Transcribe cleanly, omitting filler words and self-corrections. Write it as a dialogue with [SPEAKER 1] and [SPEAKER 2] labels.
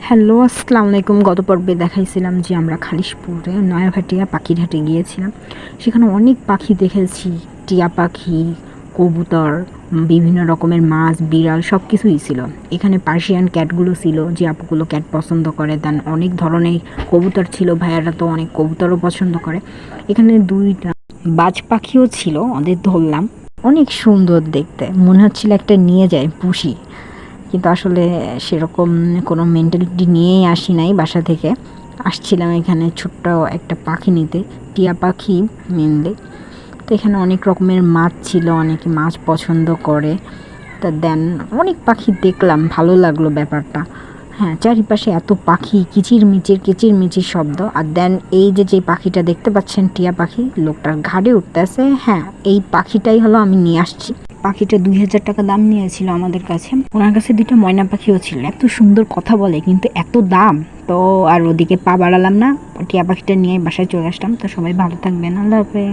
[SPEAKER 1] Hello, আসসালামু আলাইকুম। গত পর্বে দেখাইছিলাম যে আমরা খালিশপুরে নয়াভাটিয়া পাখিরহাটে গিয়েছিলাম। সেখানে অনেক পাখি দেখেছি, টিয়া পাখি, কবুতর, বিভিন্ন রকমের মাছ, বিড়াল সব কিছুই ছিল। এখানে পার্সিয়ান ক্যাটগুলো ছিল, যে আপুগুলো ক্যাট পছন্দ করে। দেন অনেক ধরনের কবুতর ছিল, ভাইয়ারা তো অনেক কবুতরও পছন্দ করে। এখানে দুইটা বাজ পাখিও ছিল, ওদের ধরলাম। অনেক সুন্দর দেখতে, মনে হচ্ছিল একটা নিয়ে যায় পুষি, কিন্তু আসলে সেরকম কোনো মেন্টালিটি নিয়েই আসি নাই বাসা থেকে। আসছিলাম এখানে ছোট্ট একটা পাখি নিতে, টিয়া পাখি মেনলি। তো এখানে অনেক রকমের মাছ ছিল, অনেকে মাছ পছন্দ করে। তা দেন অনেক পাখি দেখলাম, ভালো লাগলো ব্যাপারটা। হ্যাঁ, চারিপাশে এত পাখি, কিচিরমিচির শব্দ। আর দেন এই যে পাখিটা দেখতে পাচ্ছেন, টিয়া পাখি, লোকটার ঘাড়ে উঠতেছে। হ্যাঁ, এই পাখিটাই হলো আমি নিয়ে আসছি। পাখিটা 2000 টাকা দাম নিয়েছিল আমাদের কাছে। ওনার কাছে দুইটা ময়না পাখিও ছিল, এত সুন্দর কথা বলে, কিন্তু এত দাম। তো আর ওদিকে পা বাড়ালাম না, টিয়া পাখিটা নিয়ে বাসায় চলে আসলাম। তো সবাই ভালো থাকবেন, আল্লাহ হাফেজ।